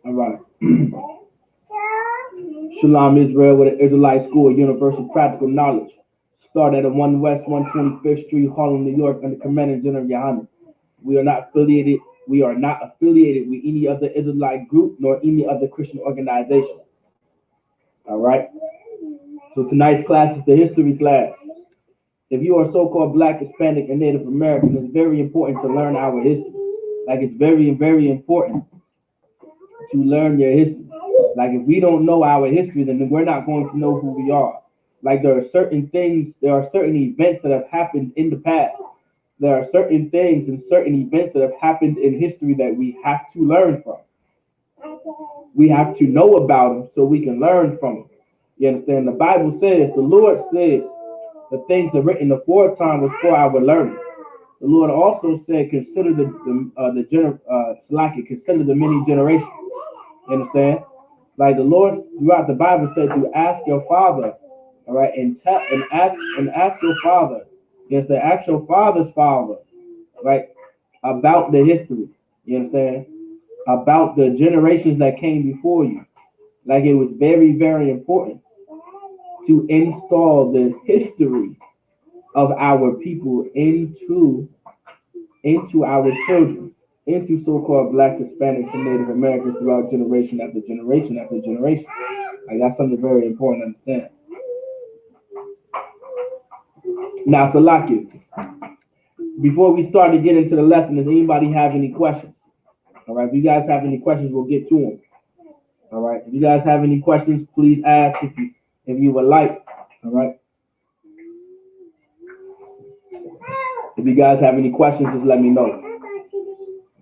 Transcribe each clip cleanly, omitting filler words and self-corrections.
All right. Shalom Israel with an Israelite School of Universal Practical Knowledge. Started at 1 West 125th Street, Harlem, New York, under Commander General Yohanan. We are not affiliated with any other Israelite group nor any other Christian organization. All right. So tonight's class is the history class. If you are so-called Black, Hispanic, and Native American, it's very important to learn our history. Like, it's very, very important to learn your history. Like, if we don't know our history, then we're not going to know who we are. Like, there are certain events that have happened in the past. There are certain things and certain events that have happened in history that we have to learn from. We have to know about them so we can learn from them. You understand? The Bible says, the Lord says, the things that are written aforetime was for our learning. The Lord also said, consider the many generations. You understand? Like the Lord throughout the Bible said to ask your father, all right, and ask your father. You understand? Ask your father's father, right, about the history. You understand? About the generations that came before you. Like, it was very, very important to install the history of our people into our children, into so-called Blacks, Hispanics, and Native Americans throughout generation after generation after generation. Like, that's something very important to understand. Now, Salaki, before we start to get into the lesson, does anybody have any questions? All right, if you guys have any questions, we'll get to them. All right, if you guys have any questions, please ask if you would like. All right. If you guys have any questions, just let me know.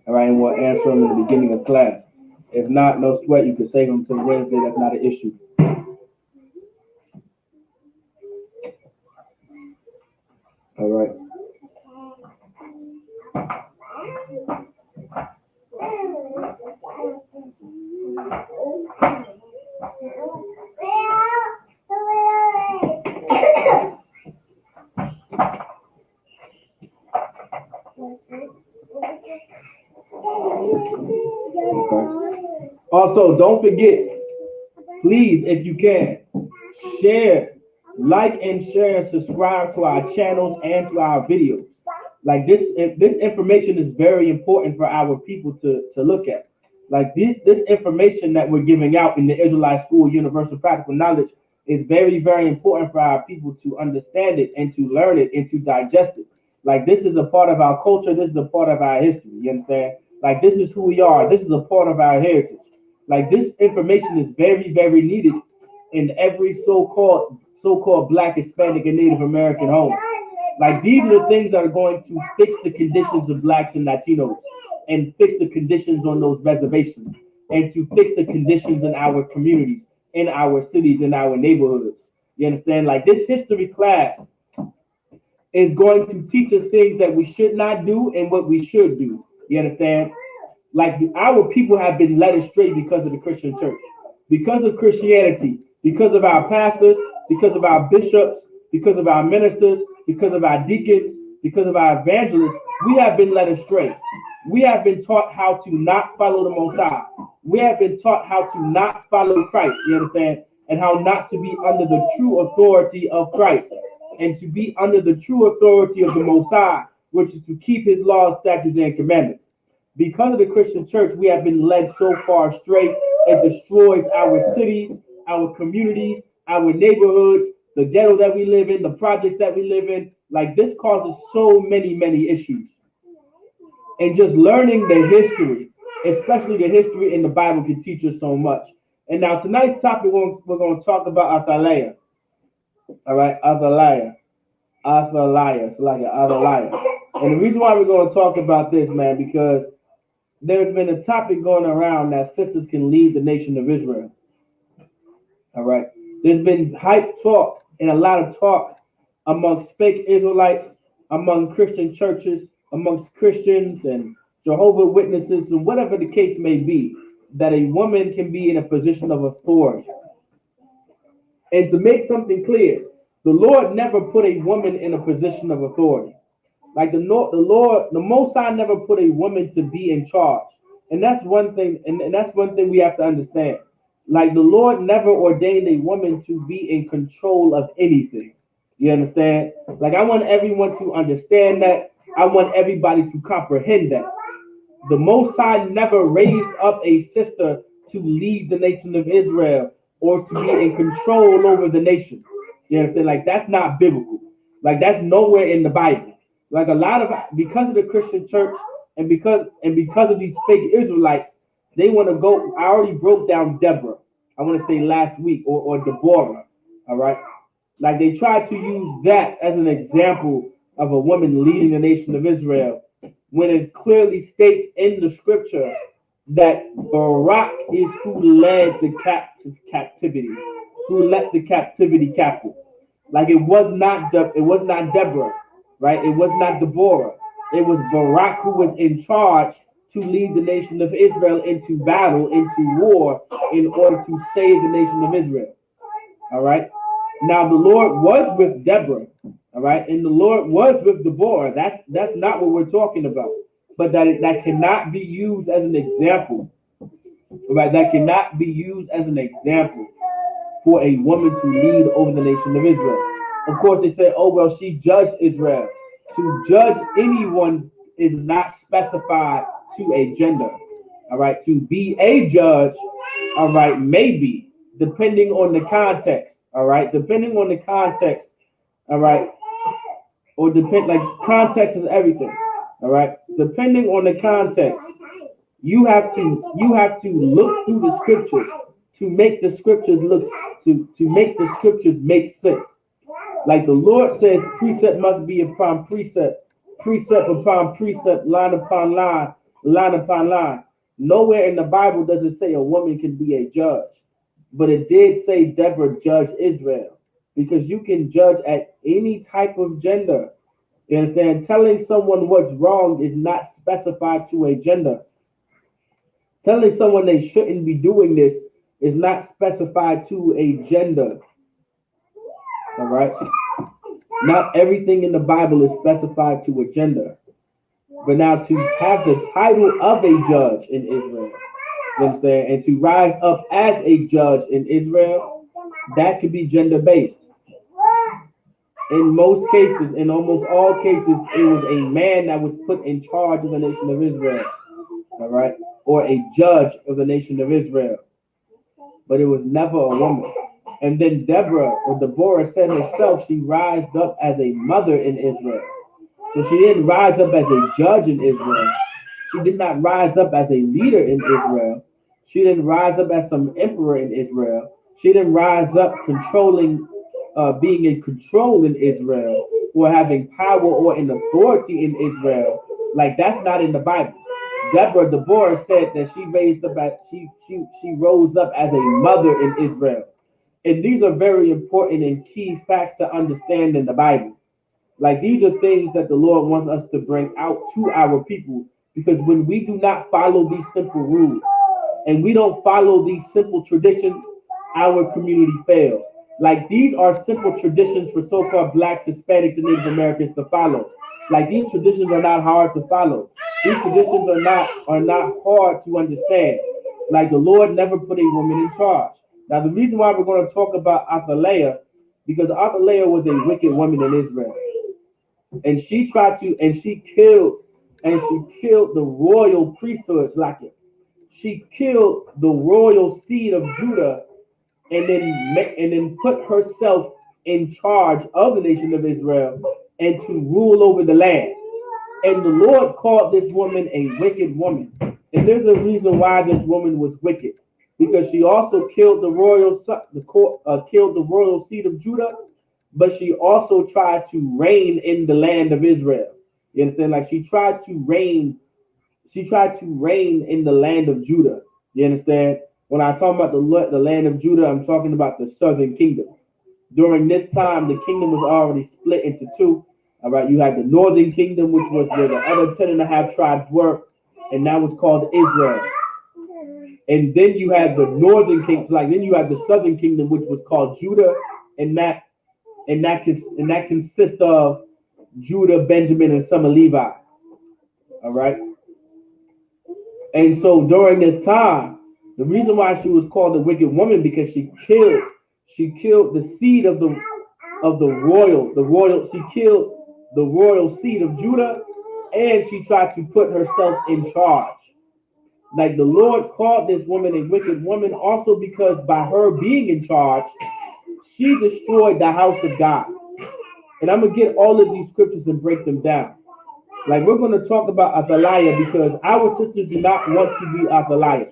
All right, and we'll answer them in the beginning of class. If not, no sweat. You can save them till Wednesday. That's not an issue. All right. Okay. Also, don't forget, please, if you can, share, like, and share and subscribe to our channels and to our videos. Like, this information is very important for our people to look at. Like, this information that we're giving out in the Israelite School Universal Practical Knowledge is very, very important for our people to understand it and to learn it and to digest it. Like, this is a part of our culture. This is a part of our history. You understand? Like, this is who we are. This is a part of our heritage. Like, this information is very, very needed in every so-called Black, Hispanic, and Native American home. Like, these are the things that are going to fix the conditions of Blacks and Latinos, and fix the conditions on those reservations, and to fix the conditions in our communities, in our cities, in our neighborhoods. You understand? Like, this history class is going to teach us things that we should not do and what we should do. You understand? Like, our people have been led astray because of the Christian church, because of Christianity, because of our pastors, because of our bishops, because of our ministers, because of our deacons, because of our evangelists. We have been led astray. We have been taught how to not follow the Most High. We have been taught how to not follow Christ, you understand? And how not to be under the true authority of Christ, and to be under the true authority of the Most High, which is to keep his laws, statutes, and commandments. Because of the Christian church, we have been led so far astray. It destroys our cities, our communities, our neighborhoods, the ghetto that we live in, the projects that we live in. Like, this causes so many, many issues. And just learning the history, especially the history in the Bible, can teach us so much. And now tonight's topic, we're going to talk about Athaliah. All right, Athaliah. It's like an Athaliah. And the reason why we're going to talk about this, man, because there's been a topic going around that sisters can lead the nation of Israel. All right. There's been hype talk and a lot of talk amongst fake Israelites, among Christian churches, amongst Christians and Jehovah's Witnesses, and whatever the case may be, that a woman can be in a position of authority. And to make something clear, the Lord never put a woman in a position of authority. Like, the Most High never put a woman to be in charge. And that's one thing, and that's one thing we have to understand. Like the Lord never ordained a woman to be in control of anything. You understand? Like I want everyone to understand that. I want everybody to comprehend that. The Most High never raised up a sister to lead the nation of Israel or to be in control over the nation. You understand? Like that's not biblical. Like that's nowhere in the Bible. Like a lot of because of the Christian church and because of these fake Israelites, they want to go. I already broke down Deborah. I want to say last week or Deborah. All right. Like they tried to use that as an example of a woman leading the nation of Israel when it clearly states in the scripture that Barak is who led the captivity, who led the captivity captive. Like it was not Deborah, right? It was not Deborah. It was Barak who was in charge to lead the nation of Israel into battle, into war, in order to save the nation of Israel. All right. Now the Lord was with Deborah, all right, and the Lord was with Deborah. That's not what we're talking about. But that cannot be used as an example, all right? That cannot be used as an example for a woman to lead over the nation of Israel. Of course, they say, "Oh well, she judged Israel." To judge anyone is not specified to a gender, all right. To be a judge, all right, maybe depending on the context. All right, depending on the context, all right, or depend like context is everything. All right, depending on the context, you have to look through the scriptures to make the scriptures look to make the scriptures make sense. Like the Lord says, precept must be upon precept, precept upon precept, line upon line, line upon line. Nowhere in the Bible does it say a woman can be a judge. But it did say Deborah judged Israel because you can judge at any type of gender. You understand? Telling someone what's wrong is not specified to a gender. Telling someone they shouldn't be doing this is not specified to a gender. All right? Not everything in the Bible is specified to a gender. But now to have the title of a judge in Israel, you understand, and to rise up as a judge in Israel, that could be gender based. In most cases, in almost all cases, it was a man that was put in charge of the nation of Israel, all right, or a judge of the nation of Israel, but it was never a woman. And then Deborah said herself, she rised up as a mother in Israel. So she didn't rise up as a judge in Israel. She did not rise up as a leader in Israel. She didn't rise up as some emperor in Israel. She didn't rise up being in control in Israel or having power or in authority in Israel. Like that's not in the Bible. Deborah said that she rose up as a mother in Israel. And these are very important and key facts to understand in the Bible. Like these are things that the Lord wants us to bring out to our people because when we do not follow these simple rules and we don't follow these simple traditions, our community fails. Like these are simple traditions for so-called blacks, Hispanics, and Native Americans to follow. Like these traditions are not hard to follow. These traditions are not hard to understand. Like the Lord never put a woman in charge. Now the reason why we're going to talk about Athaliah, because Athaliah was a wicked woman in Israel. And she killed the royal priesthoods like it. She killed the royal seed of Judah and then put herself in charge of the nation of Israel and to rule over the land. And the Lord called this woman a wicked woman. And there's a reason why this woman was wicked. Because she also killed the royal seed of Judah, but she also tried to reign in the land of Israel. You understand? Like she tried to reign in the land of Judah. You understand? When I talk about the land of Judah, I'm talking about the southern kingdom. During this time, the kingdom was already split into two. All right, you had the northern kingdom, which was where the other 10.5 tribes were, and that was called Israel. And then you had the northern kingdom, then you had the southern kingdom, which was called Judah, and that consists of Judah, Benjamin, and some of Levi. All right. And so during this time, the reason why she was called a wicked woman because she killed the seed of the royal. She killed the royal seed of Judah, and she tried to put herself in charge. Like the Lord called this woman a wicked woman also because by her being in charge, she destroyed the house of God. And I'm gonna get all of these scriptures and break them down. Like we're gonna talk about Athaliah because our sisters do not want to be Athaliah.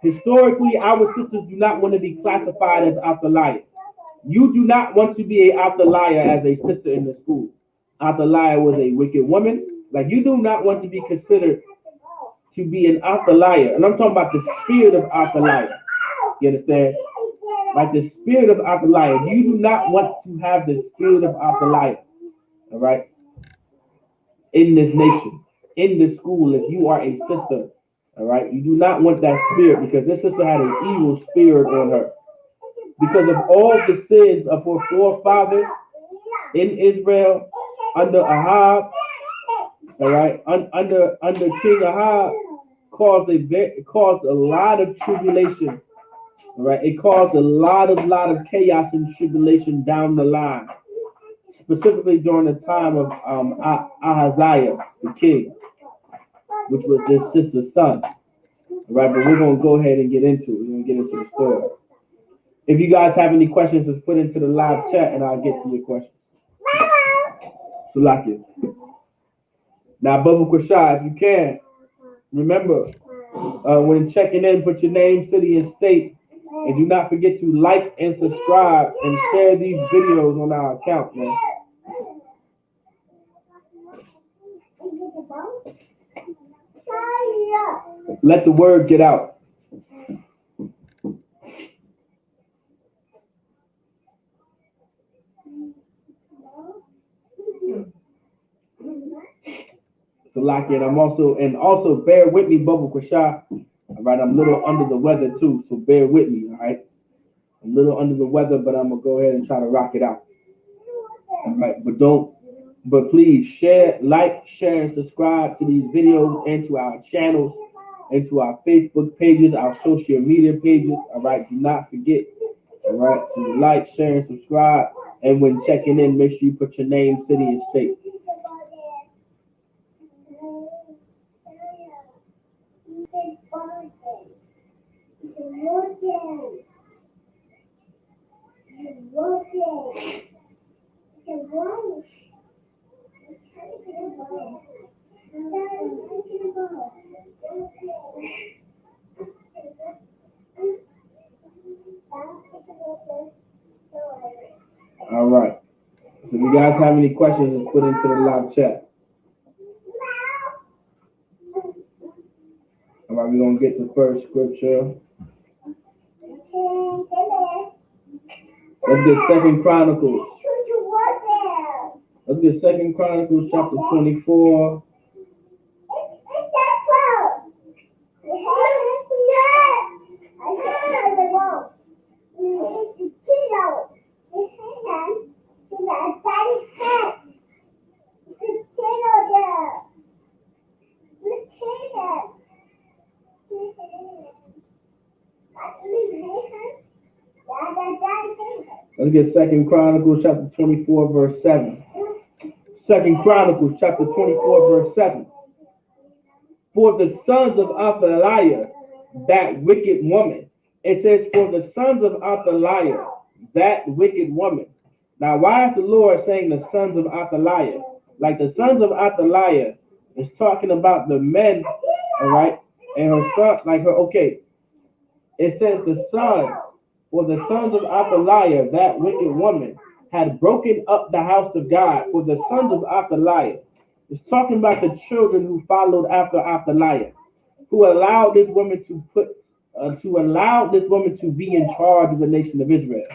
Historically, our sisters do not want to be classified as Athaliah. You do not want to be a Athaliah as a sister in the school. Athaliah was a wicked woman. Like you do not want to be considered to be an Athaliah. And I'm talking about the spirit of Athaliah. You understand? Like the spirit of Athaliah. You do not want to have the spirit of Athaliah. All right? In this nation, in this school, if you are a sister, all right, you do not want that spirit because this sister had an evil spirit on her. Because of all the sins of her forefathers in Israel under Ahab, all right, under King Ahab, caused a lot of tribulation. All right, it caused a lot of chaos and tribulation down the line, specifically during the time of Ahaziah, the king, which was this sister's son. All right, but we're gonna go ahead and get into it. We're gonna get into the story. If you guys have any questions, just put into the live chat and I'll get to your questions. So like it. Now, Bubba Kwashai, if you can, remember when checking in, put your name, city, and state. And do not forget to like and subscribe and share these videos on our account, man. Let the word get out. So like it, also bear with me, Bubba Kwashai. All right, I'm a little under the weather too, so bear with me, all right? I'm a little under the weather, but I'm gonna go ahead and try to rock it out. All right, but please share, and subscribe to these videos and to our channels and to our Facebook pages, our social media pages. All right, do not forget, all right, to like, share, and subscribe. And when checking in, make sure you put your name, city, and state. All right. So if you guys have any questions, just put into the live chat. All right, we're going to get the first scripture. Let's get Second Chronicles. Let's get Second Chronicles chapter 24. Let's get Second Chronicles chapter 24, verse 7. Second Chronicles chapter 24, verse 7. For the sons of Athaliah, that wicked woman. It says, for the sons of Athaliah, that wicked woman. Now, why is the Lord saying the sons of Athaliah? Like the sons of Athaliah is talking about the men, all right? And her son, like her, okay. It says the sons, for the sons of Athaliah, that wicked woman, had broken up the house of God. For the sons of Athaliah, it's talking about the children who followed after Athaliah, who allowed this woman to be in charge of the nation of Israel.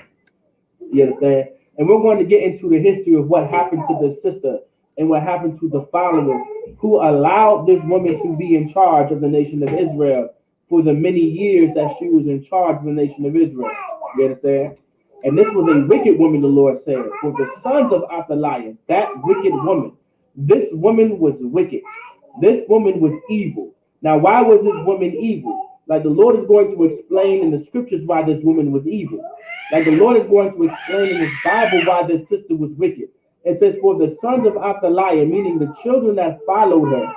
You understand? And we're going to get into the history of what happened to the sister and what happened to the followers who allowed this woman to be in charge of the nation of Israel for the many years that she was in charge of the nation of Israel. You understand? And this was a wicked woman, the Lord said. For the sons of Athaliah, that wicked woman, this woman was wicked. This woman was evil. Now, why was this woman evil? Like the Lord is going to explain in the scriptures why this woman was evil. Like the Lord is going to explain in his Bible why this sister was wicked. It says, for the sons of Athaliah, meaning the children that followed her,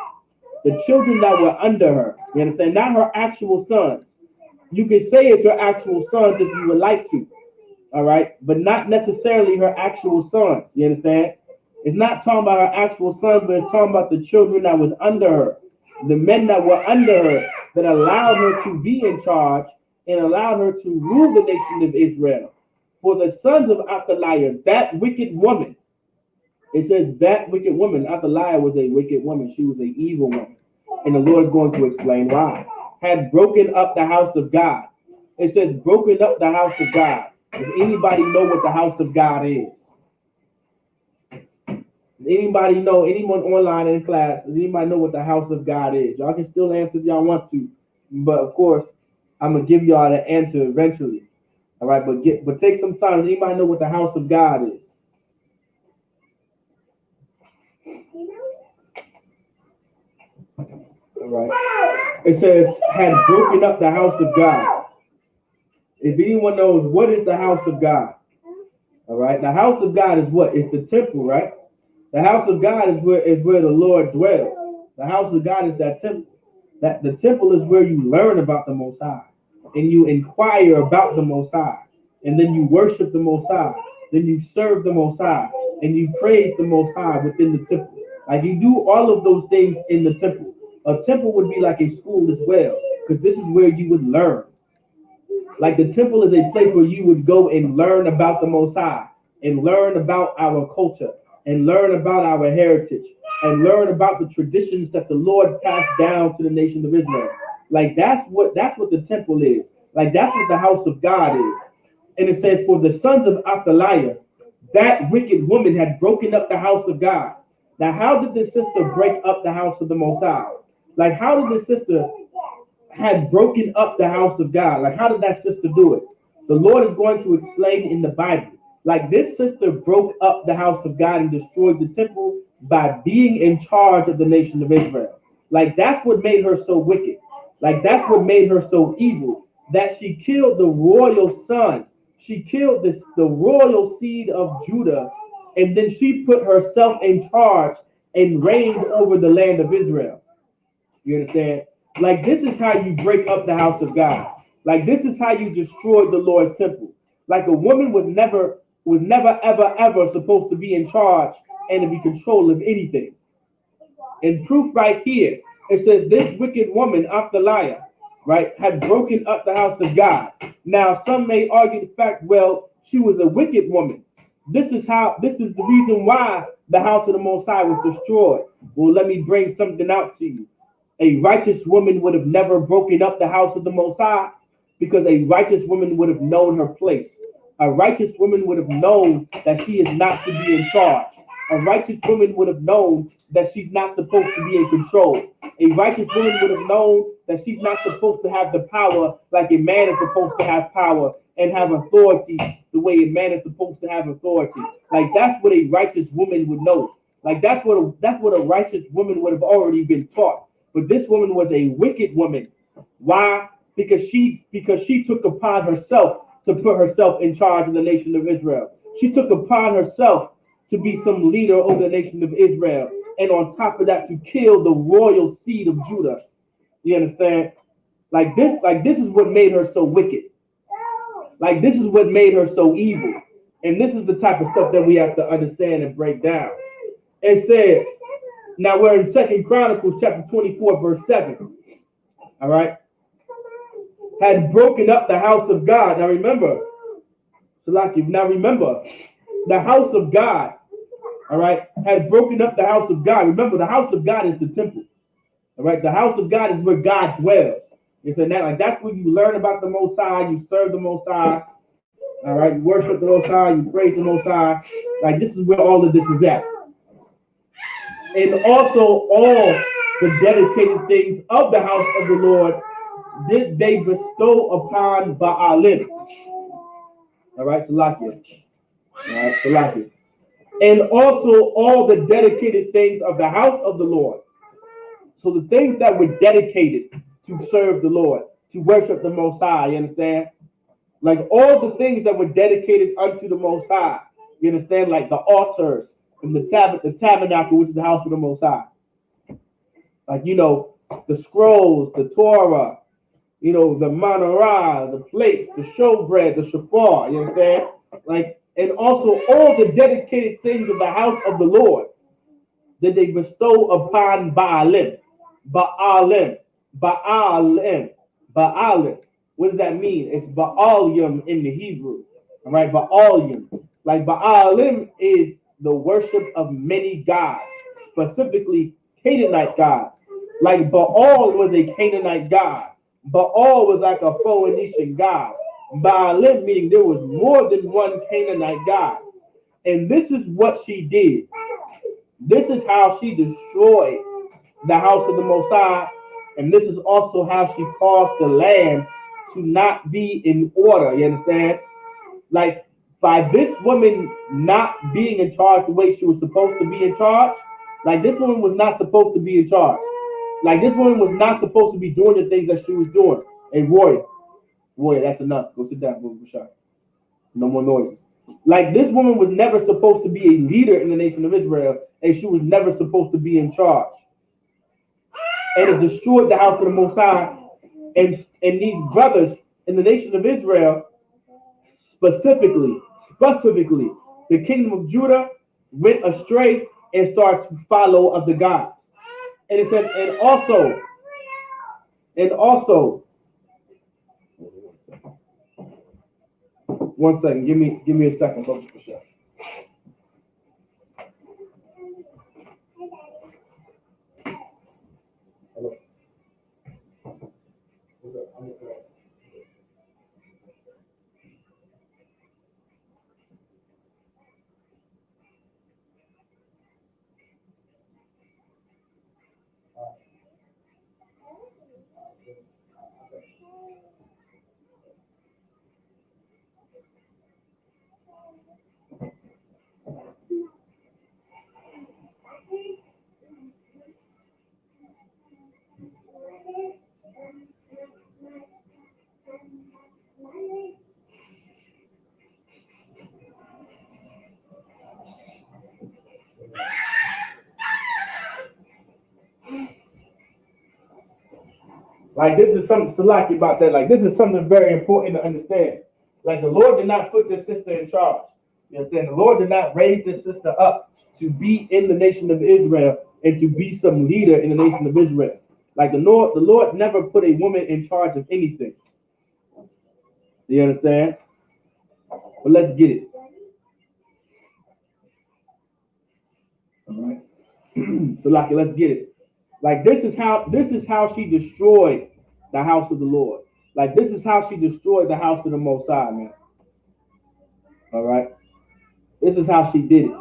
the children that were under her. You understand? Not her actual sons. You can say it's her actual sons if you would like to. All right, but not necessarily her actual sons. You understand? It's not talking about her actual sons, but it's talking about the children that was under her, the men that were under her that allowed her to be in charge and allowed her to rule the nation of Israel. For the sons of Athaliah, that wicked woman, it says that wicked woman, Athaliah was a wicked woman. She was an evil woman. And the Lord is going to explain why. Had broken up the house of God. It says broken up the house of God. Does anybody know what the house of God is? Does anybody know, anyone online in class, does anybody know what the house of God is? Y'all can still answer if y'all want to. But of course, I'm going to give y'all the answer eventually. All right, but take some time. Does anybody know what the house of God is? All right. It says, had broken up the house of God. If anyone knows, what is the house of God? All right. The house of God is what? It's the temple, right? The house of God is where the Lord dwells. The house of God is that temple. That the temple is where you learn about the Most High, and you inquire about the Most High, and then you worship the Most High, then you serve the Most High, and you praise the Most High within the temple. Like you do all of those things in the temple. A temple would be like a school as well, because this is where you would learn. Like the temple is a place where you would go and learn about the Most High, and learn about our culture, and learn about our heritage, and learn about the traditions that the Lord passed down to the nation of Israel. Like that's what the temple is. Like that's what the house of God is. And it says, for the sons of Athaliah, that wicked woman had broken up the house of God. Now, how did this sister break up the house of the Most High? Like, how did this sister had broken up the house of God? Like, how did that sister do it? The Lord is going to explain in the Bible. Like, this sister broke up the house of God and destroyed the temple by being in charge of the nation of Israel. Like, that's what made her so wicked. Like, that's what made her so evil, that she killed the royal sons. She killed the royal seed of Judah, and then she put herself in charge and reigned over the land of Israel. You understand? Like, this is how you break up the house of God. Like, this is how you destroyed the Lord's temple. Like, a woman was never, ever supposed to be in charge and to be control of anything. And proof right here, it says this wicked woman, Athaliah, right, had broken up the house of God. Now, some may argue the fact, well, she was a wicked woman. This is the reason why the house of the Most High was destroyed. Well, let me bring something out to you. A righteous woman would have never broken up the house of the Most High, because a righteous woman would have known her place. A righteous woman would have known that she is not to be in charge. A righteous woman would have known that she's not supposed to be in control. A righteous woman would have known that she's not supposed to have the power like a man is supposed to have power and have authority the way a man is supposed to have authority. Like, that's what a righteous woman would know. Like, that's what a righteous woman would have already been taught. But this woman was a wicked woman. Why? Because she took upon herself to put herself in charge of the nation of Israel. She took upon herself to be some leader over the nation of Israel. And on top of that, to kill the royal seed of Judah. You understand? Like this is what made her so wicked. Like, this is what made her so evil. And this is the type of stuff that we have to understand and break down. It says, now we're in 2 Chronicles chapter 24, verse 7. All right. Had broken up the house of God. Now remember, the house of God, all right, had broken up the house of God. Remember, the house of God is the temple. All right, the house of God is where God dwells. It's in that, like, that's where you learn about the Most High, you serve the Most High. All right, you worship the Most High, you praise the Most High. Like, this is where all of this is at. And also, all the dedicated things of the house of the Lord did they bestow upon Baalim. All right, Salakia. All right, Salakia. And also all the dedicated things of the house of the Lord. So the things that were dedicated to serve the Lord, to worship the Most High, you understand? Like all the things that were dedicated unto the Most High, you understand? Like the altars and the tabernacle, which is the house of the Most High. Like, the scrolls, the Torah, the menorah, the plates, the showbread, the shofar, you understand? Like, and also all the dedicated things of the house of the Lord that they bestow upon Baalim. Baalim. Baalim. Baalim. What does that mean? It's Baalim in the Hebrew. All right, Baalim. Like Baalim is the worship of many gods, specifically Canaanite gods. Like Baal was a Canaanite god. Baal was like a Phoenician god. Baalim meaning there was more than one Canaanite god. And this is what she did. This is how she destroyed the house of the Most High. And this is also how she caused the land to not be in order. You understand? Like, by this woman not being in charge the way she was supposed to be in charge, like this woman was not supposed to be in charge. Like this woman was not supposed to be doing the things that she was doing. Hey, warrior, that's enough. Go sit down, Bashar. No more noises. Like this woman was never supposed to be a leader in the nation of Israel, and she was never supposed to be in charge. And it destroyed the house of the Most High, and these brothers in the nation of Israel, specifically, the kingdom of Judah went astray and started to follow other gods. And it says, and also, one second, give me a second, folks, for sure. Like this is something Salaki about that. Like this is something very important to understand. Like the Lord did not put this sister in charge. You understand? The Lord did not raise this sister up to be in the nation of Israel and to be some leader in the nation of Israel. Like the Lord never put a woman in charge of anything. Do you understand? But let's get it. All right. Salaki, let's get it. Like this is how she destroyed the house of the Lord. Like this is how she destroyed the house of the Most High, man. All right. This is how she did it.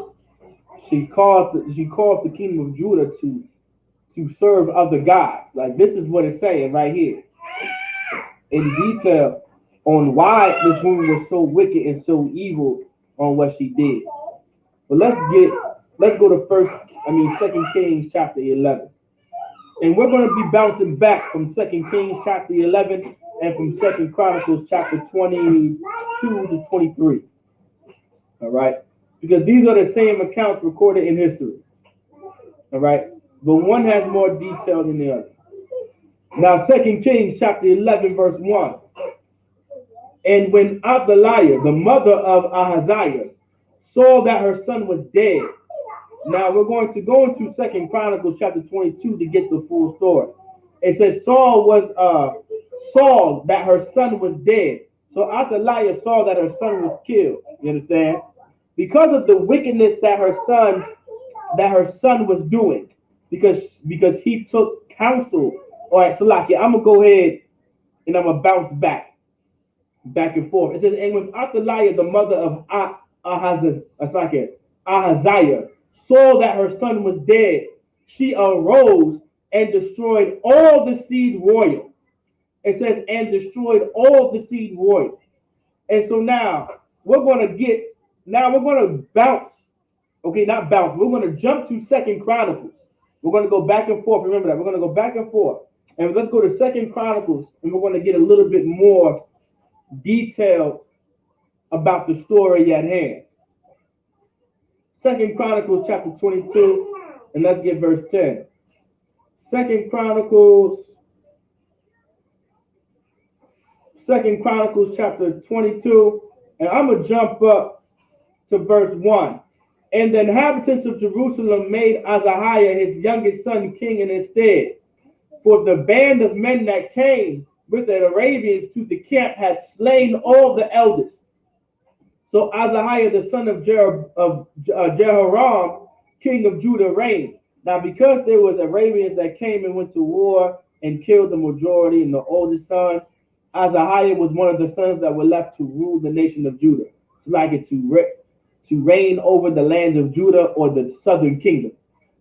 She caused the kingdom of Judah to serve other gods. Like this is what it's saying right here in detail on why this woman was so wicked and so evil on what she did. But let's go to 2 Kings chapter 11. And we're going to be bouncing back from 2 Kings chapter 11 and from 2 Chronicles chapter 22 to 23. All right? Because these are the same accounts recorded in history. All right? But one has more detail than the other. Now, 2 Kings chapter 11, verse 1. And when Athaliah, the mother of Ahaziah, saw that her son was dead. Now, we're going to go into 2 Chronicles chapter 22 to get the full story. It says saw that her son was dead. So Athaliah saw that her son was killed. You understand? Because of the wickedness that her son was doing, because he took counsel. All right, Salaki, I'm gonna go ahead and I'm gonna bounce back and forth. It says, and when Athaliah, the mother of Ahaziah, saw that her son was dead, she arose and destroyed all the seed royal. It says, and destroyed all the seed royal. And so now we're going to bounce. Okay, not bounce. We're going to jump to 2 Chronicles. We're going to go back and forth. Remember that. We're going to go back and forth. And let's go to Second Chronicles, and we're going to get a little bit more detail about the story at hand. Second Chronicles chapter 22, and let's get verse 10. Second Chronicles chapter 22, and I'm going to jump up to verse 1. And the inhabitants of Jerusalem made Ahaziah his youngest son king in his stead. For the band of men that came with the Arabians to the camp had slain all the elders. So Ahaziah the son of Jehoram, king of Judah, reigned. Now because there was Arabians that came and went to war and killed the majority and the oldest sons, Ahaziah was one of the sons that were left to rule the nation of Judah. It's like it to reign over the land of Judah or the southern kingdom.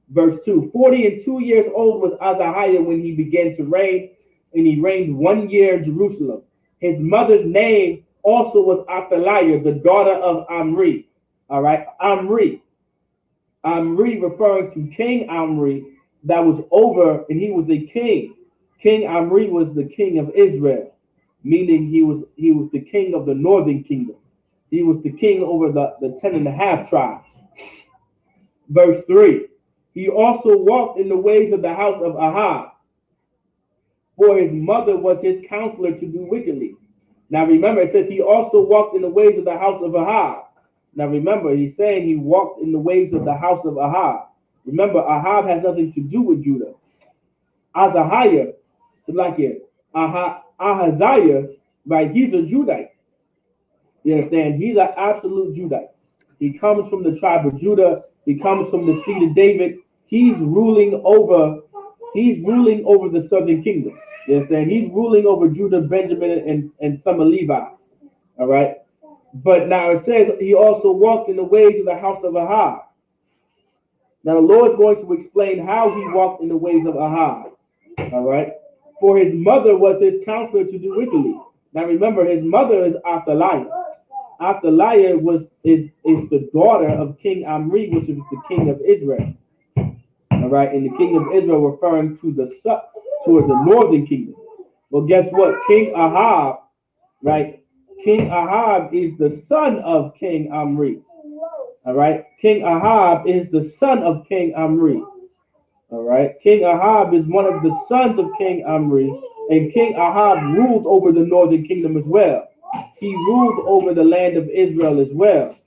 Verse 2, 42 years old was Ahaziah when he began to reign, and he reigned 1 year in Jerusalem. His mother's name also was Athaliah, the daughter of Omri. All right, Omri referring to King Omri that was over, and he was a king. King Omri was the king of Israel, meaning he was the king of the northern kingdom. He was the king over the 10.5 tribes. Verse 3, he also walked in the ways of the house of Ahab, for his mother was his counselor to do wickedly. Now remember, it says he also walked in the ways of the house of Ahab. Now remember, he's saying he walked in the ways of the house of Ahab. Remember, Ahab has nothing to do with Judah. Ahaziah, like it, Ahaziah, right? He's a Judite. You understand? He's an absolute Judite. He comes from the tribe of Judah. He comes from the seed of David. He's ruling over the southern kingdom. You understand? He's ruling over Judah, Benjamin, and some of Levi. All right. But now it says he also walked in the ways of the house of Ahab. Now the Lord is going to explain how he walked in the ways of Ahab. All right. For his mother was his counselor to do wickedly. Now remember, his mother is Athaliah. Athaliah is the daughter of King Omri, which is the king of Israel. All right, and the king of Israel referring to the northern kingdom. Well, guess what? King Ahab, right? King Ahab is the son of King Omri. All right, King Ahab is the son of King Omri. All right, King Ahab is one of the sons of King Omri, and King Ahab ruled over the northern kingdom as well. He ruled over the land of Israel as well.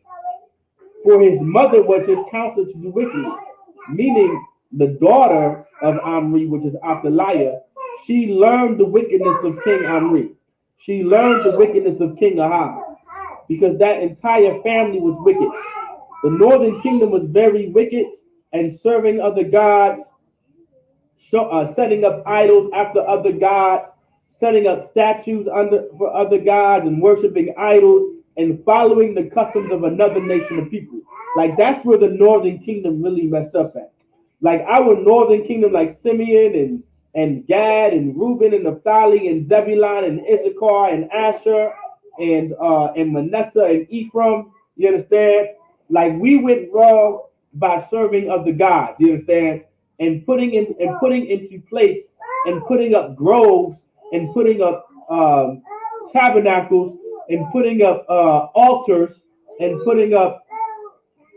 For his mother was his counselor to do wickedly, meaning the daughter of Omri, which is Athaliah, she learned the wickedness of King Omri. She learned the wickedness of King Ahab, because that entire family was wicked. The northern kingdom was very wicked and serving other gods, setting up idols after other gods, setting up statues for other gods and worshiping idols and following the customs of another nation of people. Like that's where the northern kingdom really messed up at. Like our northern kingdom, like Simeon and Gad and Reuben and Naphtali and Zebulun and Issachar and Asher and Manasseh and Ephraim, you understand? Like we went wrong by serving other gods, you understand? And putting into place and putting up groves and putting up tabernacles and putting up altars and putting up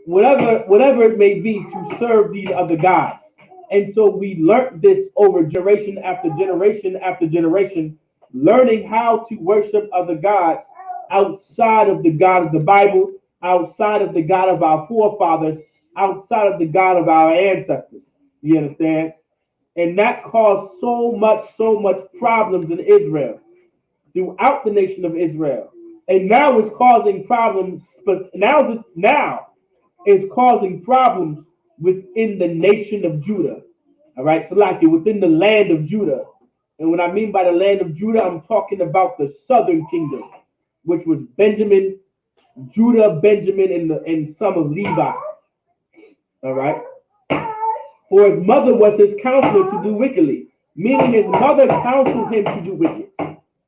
whatever it may be to serve these other gods. And so we learned this over generation after generation after generation, learning how to worship other gods outside of the God of the Bible, outside of the God of our forefathers, outside of the God of our ancestors. You understand? And that caused so much problems in Israel, throughout the nation of Israel. And now it's causing problems, but now it's causing problems within the nation of Judah. All right, so like within the land of Judah. And what I mean by the land of Judah, I'm talking about the southern kingdom, which was Benjamin, Judah, Benjamin, and some of Levi. All right. For his mother was his counselor to do wickedly, meaning his mother counseled him to do wicked.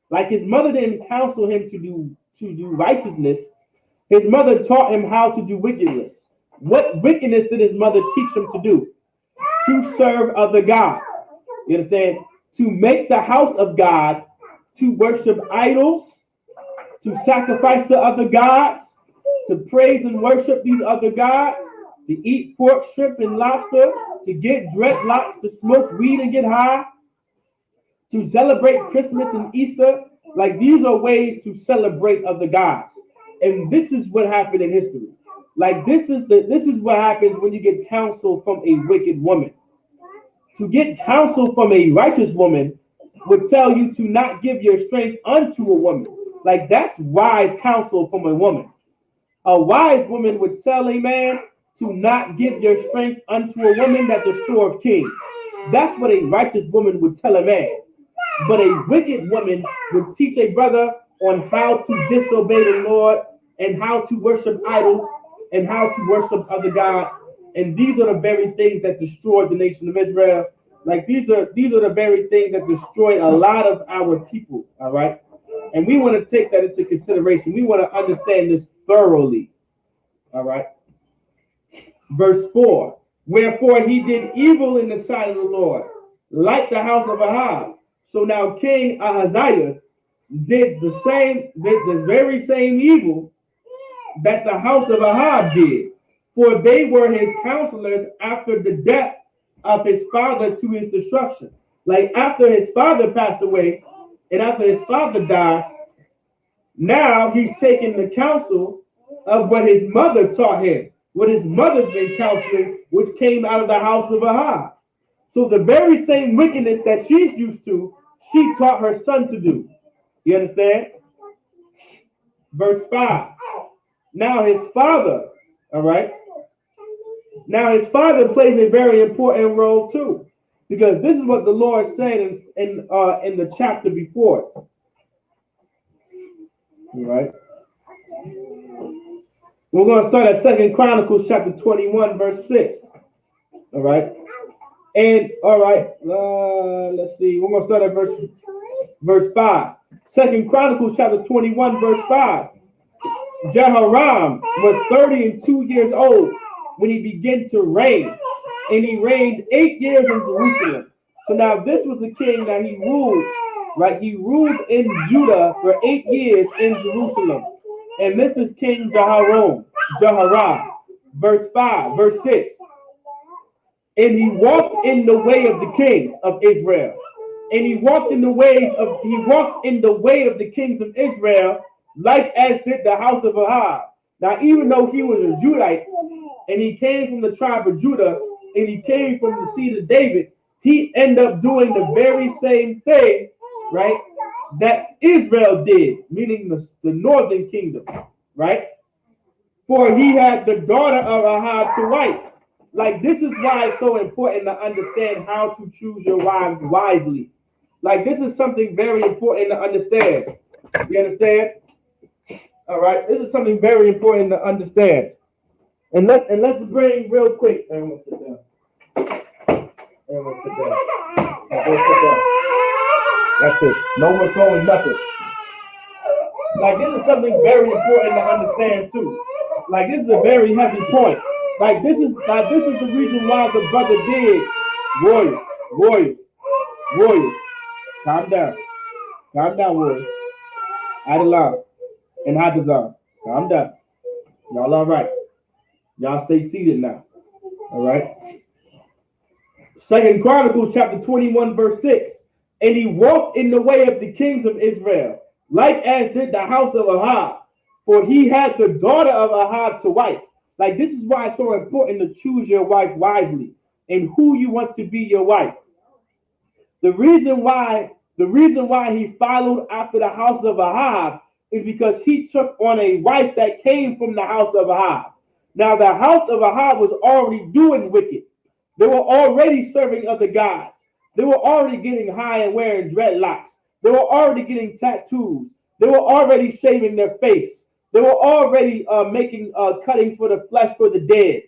Like his mother didn't counsel him to do righteousness. His mother taught him how to do wickedness. What wickedness did his mother teach him to do? to serve other gods. You understand? To make the house of God, to worship idols, to sacrifice to other gods, to praise and worship these other gods, to eat pork, shrimp, and lobster, to get dreadlocks, to smoke weed and get high, to celebrate Christmas and Easter. Like, these are ways to celebrate other gods. And this is what happened in history. Like, this is what happens when you get counsel from a wicked woman. To get counsel from a righteous woman would tell you to not give your strength unto a woman. Like, that's wise counsel from a woman. A wise woman would tell a man to not give your strength unto a woman that destroys kings. That's what a righteous woman would tell a man. But a wicked woman would teach a brother on how to disobey the Lord and how to worship idols and how to worship other gods. And these are the very things that destroyed the nation of Israel. Like, these are the very things that destroyed a lot of our people. All right. And we want to take that into consideration. We want to understand this thoroughly. All right. Verse 4. Wherefore he did evil in the sight of the Lord, like the house of Ahab. So now King Ahaziah did the very same evil that the house of Ahab did. For they were his counselors after the death of his father to his destruction. Like, after his father passed away and after his father died, now he's taking the counsel of what his mother taught him, what his mother's been counseling, which came out of the house of Ahab. So the very same wickedness that she's used to, she taught her son to do. You understand? Verse 5. Now his father, all right? Now his father plays a very important role too, because this is what the Lord said in the chapter before. All right. We're going to start at 2 Chronicles chapter 21, verse 6. All right. And all right, let's see. We're going to start at verse 5. 2 Chronicles chapter 21, verse 5. Jehoram was 32 years old when he began to reign, and he reigned 8 years in Jerusalem. So now this was a king that he ruled, right? He ruled in Judah for 8 years in Jerusalem. And this is King Jehoram. Verse 5, verse 6. And he walked in the way of the kings of Israel. And he walked in the way of the kings of Israel, like as did the house of Ahab. Now, even though he was a Judite, and he came from the tribe of Judah, and he came from the seed of David, he ended up doing the very same thing, right, that Israel did, meaning the northern kingdom, right? For he had the daughter of Ahab to wife. Like, this is why it's so important to understand how to choose your wives wisely. Like, this is something very important to understand. You understand? All right, this is something very important to understand. And let's bring real quick. Everyone sit down. Everyone sit down. Everyone sit down. That's it. No one throwing nothing. Like, this is something very important to understand too. Like, this is a very heavy point. Like, this is the reason why the brother did. Warriors. Calm down, warriors. Adelam and Hadazar. Calm down. Y'all all right. Y'all stay seated now. All right. 2 Chronicles chapter 21, verse 6. And he walked in the way of the kings of Israel, like as did the house of Ahab, for he had the daughter of Ahab to wife. Like, this is why it's so important to choose your wife wisely and who you want to be your wife. The reason why he followed after the house of Ahab is because he took on a wife that came from the house of Ahab. Now, the house of Ahab was already doing wicked. They were already serving other gods. They were already getting high and wearing dreadlocks. They were already getting tattoos. They were already shaving their face. They were already making cuttings for the flesh for the dead.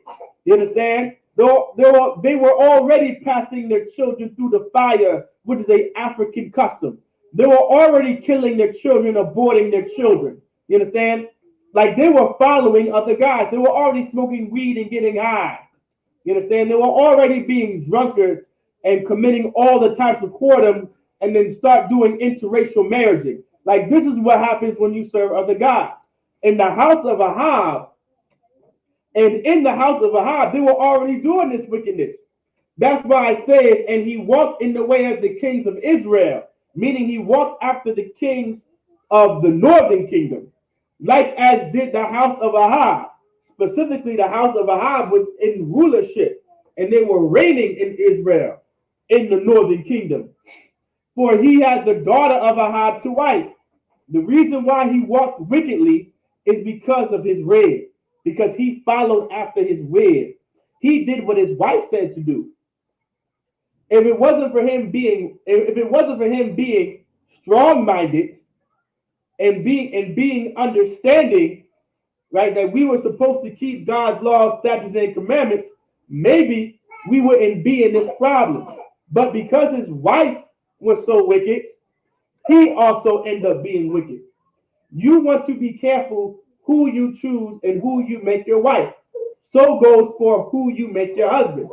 You understand? They were already passing their children through the fire, which is an African custom. They were already killing their children, aborting their children. You understand? Like, they were following other guys. They were already smoking weed and getting high. You understand? They were already being drunkards and committing all the types of whoredom and then start doing interracial marriaging. Like this is what happens when you serve other gods. In the house of Ahab, and in the house of Ahab, they were already doing this wickedness. That's why it says, and he walked in the way of the kings of Israel, meaning he walked after the kings of the northern kingdom, like as did the house of Ahab. Specifically, the house of Ahab was in rulership, and they were reigning in Israel in the northern kingdom. For he had the daughter of Ahab to wife. The reason why he walked wickedly is because of his word, because he followed after his word. He did what his wife said to do. If it wasn't for him being strong-minded and being understanding, right, that we were supposed to keep God's laws, statutes, and commandments, maybe we wouldn't be in this problem. But because his wife was so wicked, he also ended up being wicked. You want to be careful who you choose and who you make your wife. So goes for who you make your husband.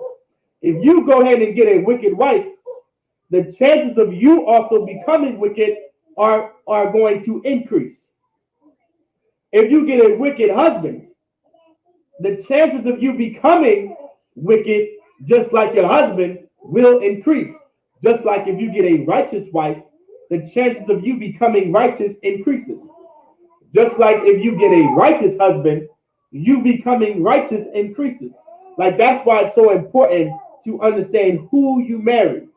If you go ahead and get a wicked wife, the chances of you also becoming wicked are going to increase. If you get a wicked husband, the chances of you becoming wicked just like your husband will increase. Just like if you get a righteous wife, the chances of you becoming righteous increases. Just like if you get a righteous husband, you becoming righteous increases. Like that's why it's so important to understand who you marry.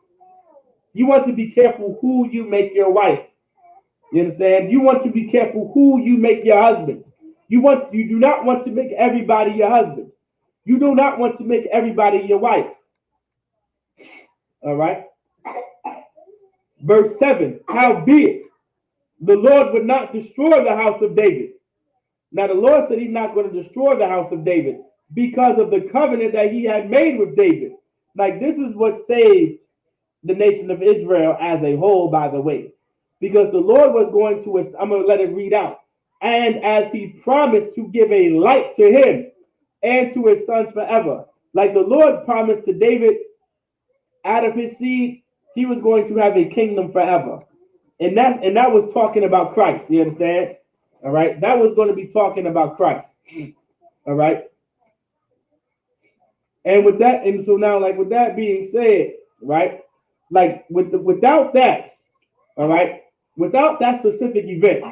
You want to be careful who you make your wife. You understand? You want to be careful who you make your husband. You do not want to make everybody your husband. You do not want to make everybody your wife. All right. Verse 7. Howbeit, the Lord would not destroy the house of David. Now the Lord said he's not going to destroy the house of David because of the covenant that he had made with David. Like this is what saved the nation of Israel as a whole, by the way. Because the Lord was going to, I'm going to let it read out. And as he promised to give a light to him and to his sons forever. Like the Lord promised to David, out of his seed, he was going to have a kingdom forever. And that was talking about Christ. You understand? All right. That was going to be talking about Christ. All right. And with that, and so now, like with that being said, right? Like without that, all right, without that specific event,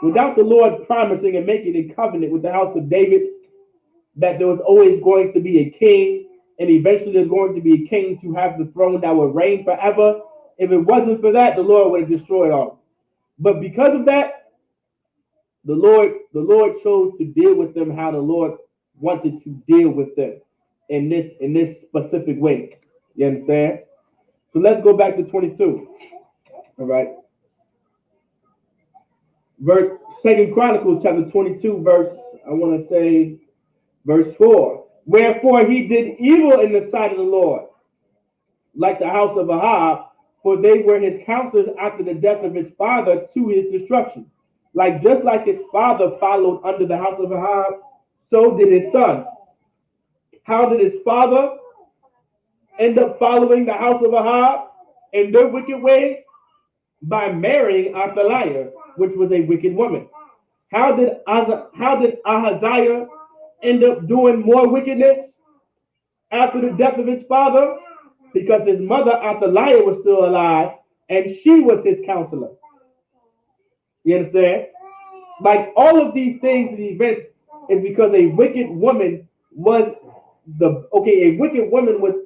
without the Lord promising and making a covenant with the house of David that there was always going to be a king, and eventually there's going to be a king to have the throne that would reign forever. If it wasn't for that, the Lord would have destroyed all. But because of that, the Lord chose to deal with them how the Lord wanted to deal with them in this specific way. You understand? So let's go back to 22. All right. Verse 2 Chronicles chapter 22, verse, I want to say verse 4. Wherefore he did evil in the sight of the Lord, like the house of Ahab, for they were his counselors after the death of his father to his destruction. Like just like his father followed under the house of Ahab, so did his son. How did his father end up following the house of Ahab in their wicked ways? By marrying Athaliah, which was a wicked woman. How did Ahaziah end up doing more wickedness after the death of his father? Because his mother Athaliah was still alive and she was his counselor. You understand? Like all of these things and events is because a wicked woman was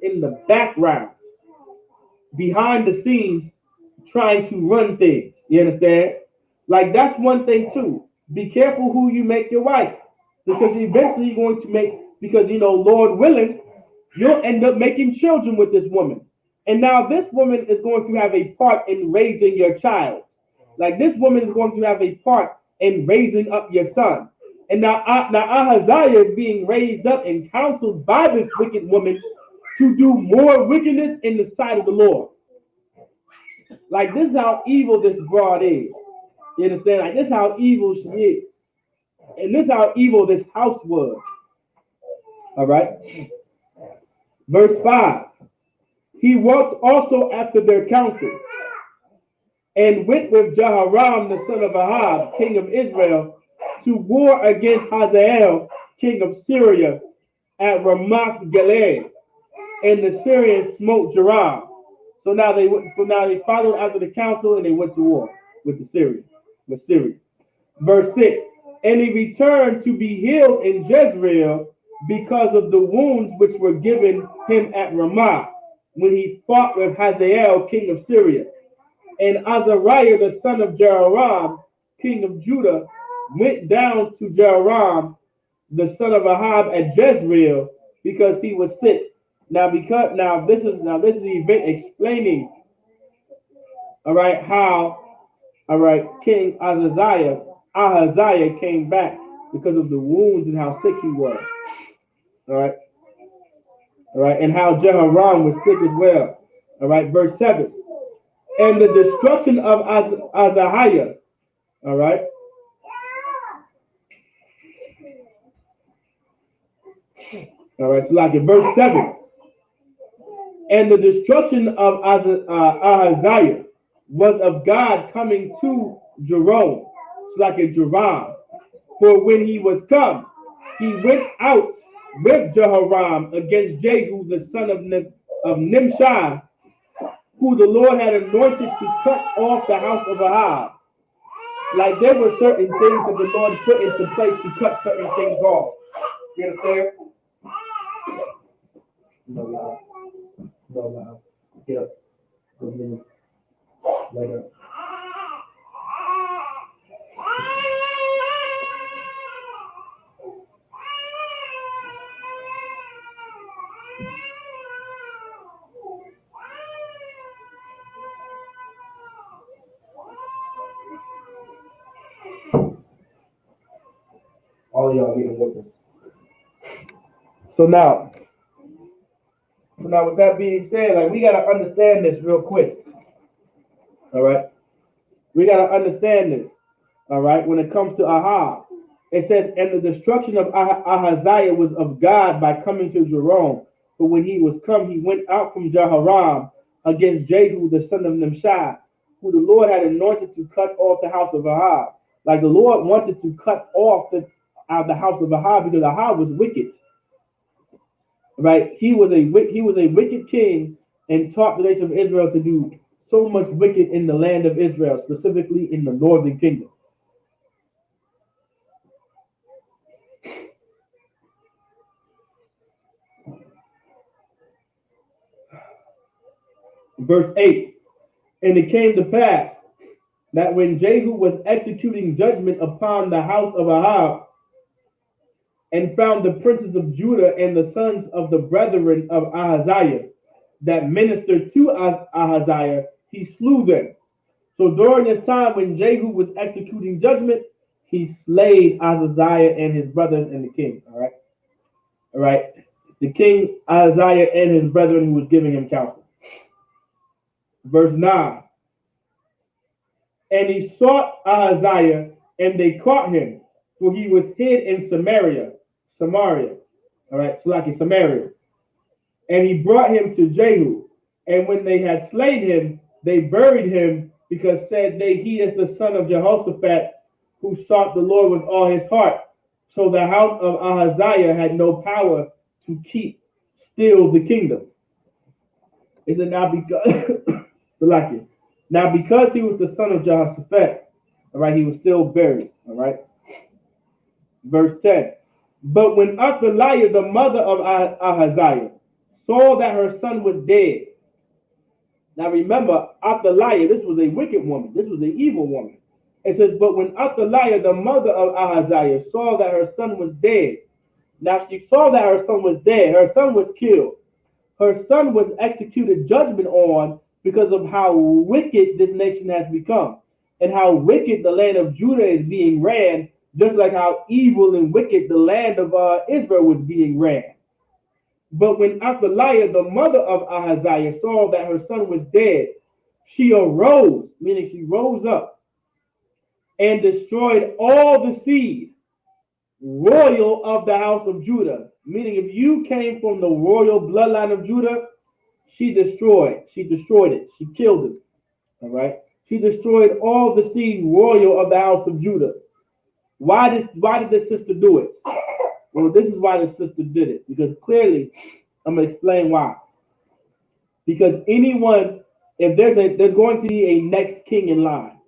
in the background, behind the scenes, trying to run things. You understand? Like that's one thing too. Be careful who you make your wife, because eventually you're going to because Lord willing, you'll end up making children with this woman. And now this woman is going to have a part in raising your child. Like this woman is going to have a part in raising up your son. And now Ahaziah is being raised up and counseled by this wicked woman to do more wickedness in the sight of the Lord. Like this is how evil this broad is. You understand? Like this is how evil she is. And this is how evil this house was. All right. Verse 5. He walked also after their counsel, and went with Jehoram the son of Ahab, king of Israel, to war against Hazael, king of Syria, at Ramoth Gilead. And the Syrians smote Joram. So now they followed after the counsel and they went to war with the Syrians. With Syria. Verse 6. And he returned to be healed in Jezreel because of the wounds which were given him at Ramah, when he fought with Hazael, king of Syria. And Azariah, the son of Jehoram, king of Judah, went down to Jehoram, the son of Ahab, at Jezreel, because he was sick. Now this is the event explaining, all right, how, all right, King Ahaziah came back because of the wounds and how sick he was. All right, and how Jehoram was sick as well. All right, verse 7. And the destruction of Ahaziah, all right. All right, so like in verse 7. And the destruction of Ahaziah was of God coming to Jerome, it's like a Joram. For when he was come, he went out with Jehoram against Jehu, the son of Nimshi, who the Lord had anointed to cut off the house of Ahab. Like there were certain things that the Lord put into place to cut certain things off. You understand? No lie. No lie. Get up. Go get it. Later. All of y'all getting whooping. So now with that being said, like we gotta understand this real quick. All right. We gotta understand this. All right. When it comes to Ahab, it says, and the destruction of Ahaziah was of God by coming to Jerome. But when he was come, he went out from Jehoram against Jehu, the son of Nimshi, who the Lord had anointed to cut off the house of Ahab. Like the Lord wanted to cut off the house of Ahab because Ahab was wicked. Right? He was a wicked king and taught the nation of Israel to do so much wicked in the land of Israel, specifically in the northern kingdom. Verse 8. And it came to pass that when Jehu was executing judgment upon the house of Ahab, and found the princes of Judah and the sons of the brethren of Ahaziah that ministered to Ahaziah, he slew them. So during this time when Jehu was executing judgment, he slayed Ahaziah and his brothers and the king. All right. The king Ahaziah and his brethren who was giving him counsel. Verse 9. And he sought Ahaziah, and they caught him, for he was hid in Samaria. All right, so like in Samaria. And he brought him to Jehu. And when they had slain him, they buried him, because said they, he is the son of Jehoshaphat, who sought the Lord with all his heart. So the house of Ahaziah had no power to keep still the kingdom. Is it now because now because he was the son of Jehoshaphat, all right, he was still buried. All right. Verse 10. But when Athaliah, the mother of Ahaziah, saw that her son was dead. Now remember, Athaliah, this was a wicked woman. This was an evil woman. It says, but when Athaliah, the mother of Ahaziah, saw that her son was dead. Now she saw that her son was dead. Her son was killed. Her son was executed judgment on because of how wicked this nation has become and how wicked the land of Judah is being ran, just like how evil and wicked the land of Israel was being ran. But when Athaliah, the mother of Ahaziah, saw that her son was dead, she arose, meaning she rose up, and destroyed all the seed royal of the house of Judah. Meaning, if you came from the royal bloodline of Judah, she destroyed. She destroyed it. She killed it. All right. She destroyed all the seed royal of the house of Judah. Why did this sister do it? Well, this is why the sister did it. Because clearly, I'm gonna explain why. Because anyone, if there's going to be a next king in line,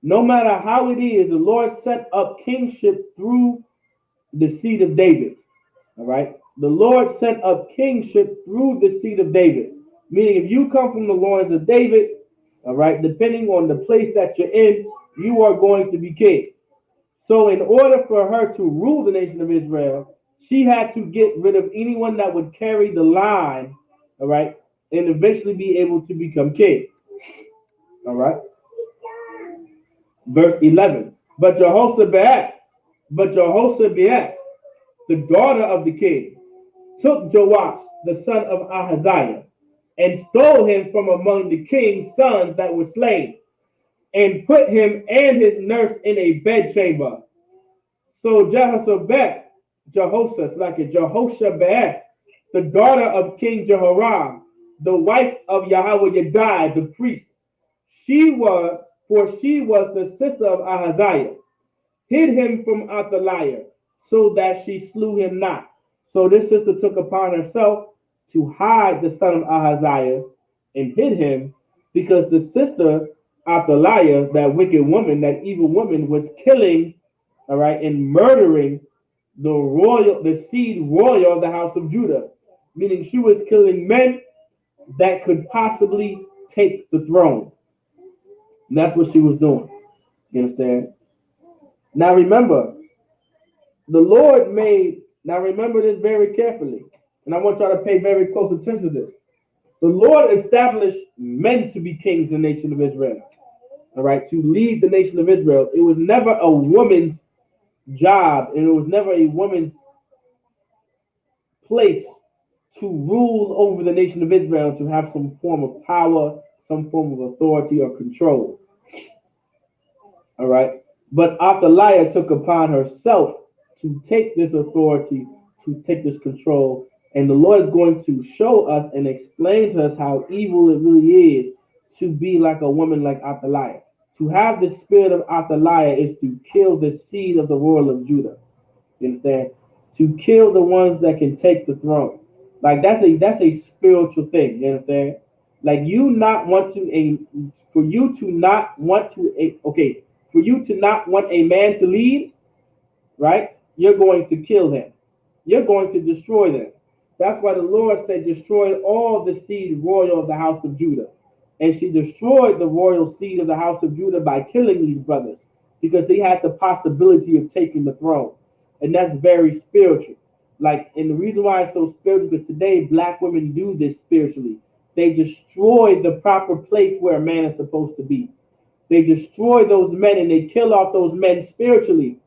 no matter how it is, the Lord set up kingship through the seed of David. All right. The Lord set up kingship through the seed of David. Meaning, if you come from the loins of David, all right, depending on the place that you're in, you are going to be king. So, in order for her to rule the nation of Israel, she had to get rid of anyone that would carry the line, all right, and eventually be able to become king. All right. Verse 11. But Jehoshaphat, the daughter of the king, took Joash, the son of Ahaziah, and stole him from among the king's sons that were slain, and put him and his nurse in a bedchamber. So Jehoshabat, the daughter of King Jehoram, the wife of Yahweh the priest, she was the sister of Ahaziah, hid him from Athaliah, so that she slew him not. So this sister took upon herself to hide the son of Ahaziah and hid him, because the sister Athaliah, that wicked woman, that evil woman, was killing, all right, and murdering the seed royal of the house of Judah, meaning she was killing men that could possibly take the throne. And that's what she was doing. You understand? Now remember, now remember this very carefully, and I want y'all to pay very close attention to this. The Lord established men to be kings in the nation of Israel, all right, to lead the nation of Israel. It was never a woman's job, and it was never a woman's place to rule over the nation of Israel, to have some form of power, some form of authority or control. All right. But Athaliah took upon herself to take this authority, to take this control. And the Lord is going to show us and explain to us how evil it really is to be like a woman like Athaliah. To have the spirit of Athaliah is to kill the seed of the royal of Judah. You understand? To kill the ones that can take the throne. Like that's a spiritual thing. You understand? Like for you to not want a man to lead, right? You're going to kill him. You're going to destroy them. That's why the Lord said, destroy all the seed royal of the house of Judah. And she destroyed the royal seed of the house of Judah by killing these brothers, because they had the possibility of taking the throne. And that's very spiritual. And the reason why it's so spiritual, because today black women do this spiritually. They destroy the proper place where a man is supposed to be. They destroy those men and they kill off those men spiritually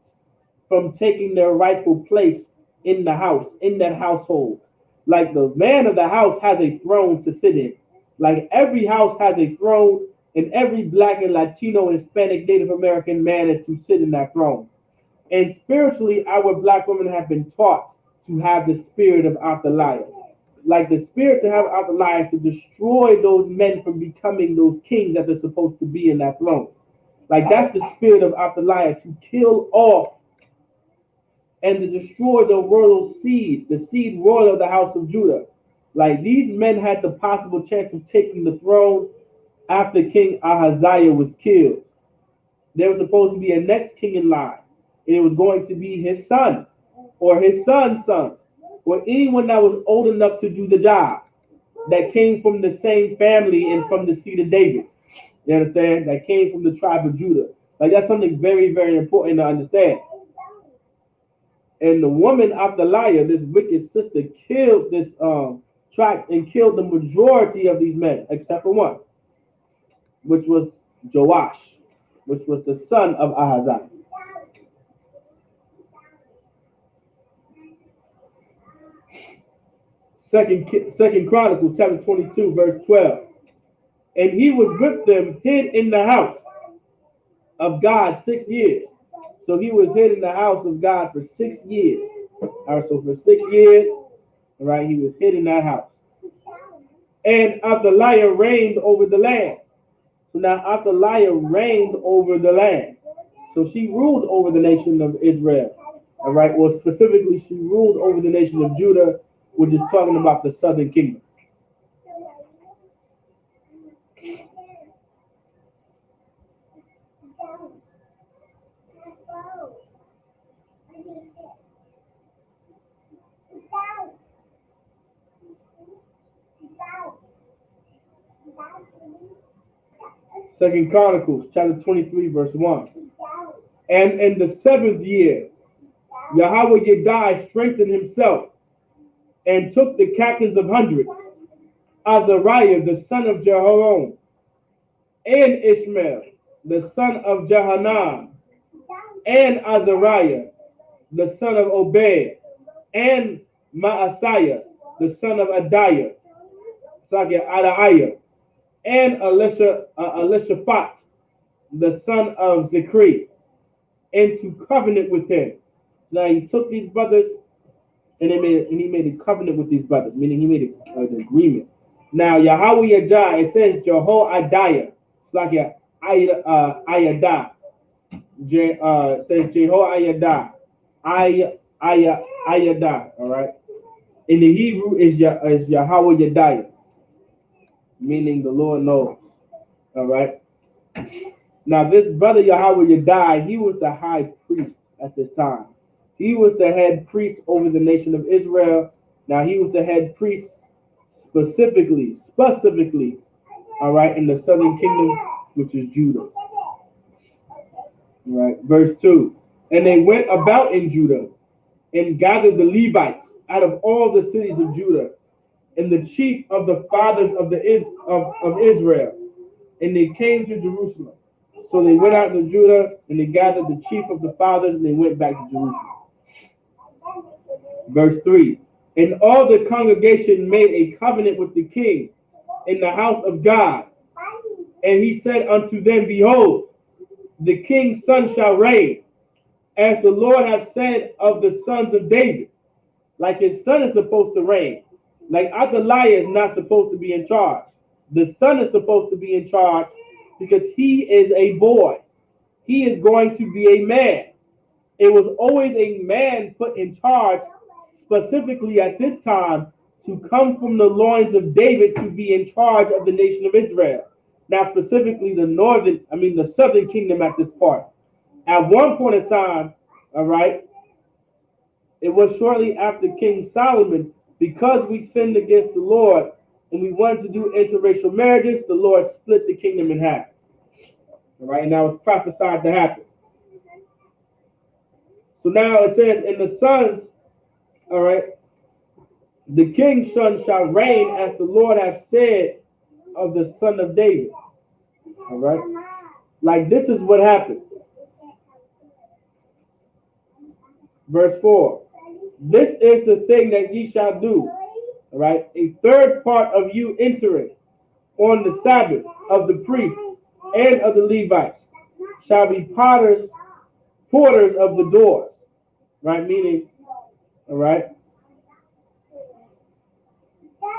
from taking their rightful place in the house, in that household. Like the man of the house has a throne to sit in. Like every house has a throne, and every black and Latino and Hispanic Native American man is to sit in that throne. And spiritually, our black women have been taught to have the spirit of Athaliah. Like the spirit to have Athaliah to destroy those men from becoming those kings that they're supposed to be in that throne. Like that's the spirit of Athaliah, to kill off and to destroy the royal seed, the seed royal of the house of Judah. Like these men had the possible chance of taking the throne after King Ahaziah was killed. There was supposed to be a next king in line, and it was going to be his son or his son's sons, or anyone that was old enough to do the job, that came from the same family and from the seed of David. You understand? That came from the tribe of Judah. Like that's something very, very important to understand. And the woman Athaliah, this wicked sister, killed this tribe and killed the majority of these men, except for one, which was Joash, which was the son of Ahaziah. Second Chronicles chapter 22, verse 12. And he was with them hid in the house of God 6 years. So he was hid in the house of God for 6 years. All right, so for 6 years, all right, he was hid in that house. And Athaliah reigned over the land. So now Athaliah reigned over the land. So she ruled over the nation of Israel. All right, well, specifically, she ruled over the nation of Judah, which is talking about the southern kingdom. Second Chronicles, chapter 23, verse 1. And in the 7th year, Yahweh Yedai strengthened himself and took the captains of hundreds, Azariah, the son of Jehoram, and Ishmael, the son of Jehanan, and Azariah, the son of Obed, and Maaseiah, the son of Adiah, and Elishaphat, the son of Zechri, into covenant with him. Now he took these brothers and he made a covenant with these brothers, meaning he made an agreement. Now Yahweh Yajah, it says Jehoadiah. It's like Ayadah. It says Jehoiada. Ayadah. All right. In the Hebrew is Yahweh Yadiah, meaning the Lord knows. All right. Now this brother Yahweh Yadiah, he was the high priest at this time. He was the head priest over the nation of Israel. Now he was the head priest specifically, all right, in the southern kingdom, which is Judah. All right, verse 2. And they went about in Judah and gathered the Levites out of all the cities of Judah and the chief of the fathers of Israel, and they came to Jerusalem. So they went out to Judah and they gathered the chief of the fathers and they went back to Jerusalem. Verse 3. And all the congregation made a covenant with the king in the house of God. And he said unto them, Behold, the king's son shall reign, as the Lord hath said of the sons of David. Like his son is supposed to reign. Like Athaliah is not supposed to be in charge. The son is supposed to be in charge because he is a boy. He is going to be a man. It was always a man put in charge, specifically at this time, to come from the loins of David to be in charge of the nation of Israel. Now, specifically the southern kingdom at this part. At one point in time, all right, it was shortly after King Solomon, because we sinned against the Lord and we wanted to do interracial marriages, the Lord split the kingdom in half. All right, and that was prophesied to happen. So now it says, and the sons, all right, the king's son shall reign as the Lord hath said of the son of David. All right, like this is what happened. Verse 4. This is the thing that ye shall do. All right, a third part of you entering on the Sabbath of the priests and of the Levites shall be porters of the doors. Right, meaning, all right.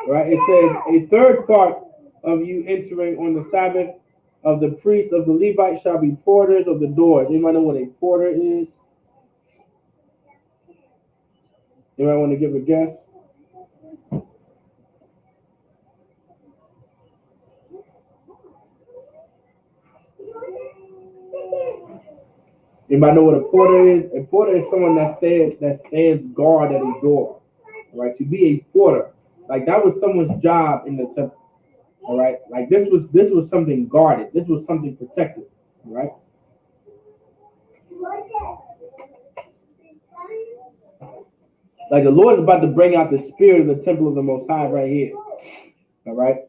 Right, it says a third part of you entering on the Sabbath of the priests of the Levites shall be porters of the doors. Anybody know what a porter is? Anybody want to give a guess? Anybody know what a porter is? A porter is someone that stands guard at a door. All right, to be a porter, like that was someone's job in the temple. All right, like this was something guarded. This was something protected. All right. Like the Lord is about to bring out the spirit of the temple of the Most High right here. All right.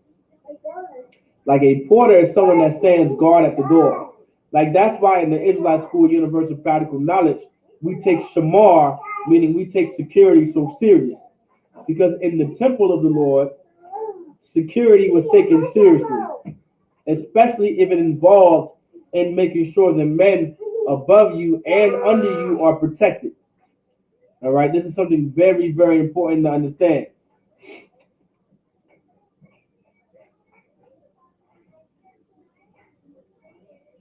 Like a porter is someone that stands guard at the door. Like that's why in the Israelite School Universal Practical Knowledge, we take shamar, meaning we take security so serious. Because in the temple of the Lord, security was taken seriously, especially if it involved in making sure the men above you and under you are protected. All right, this is something very, very important to understand.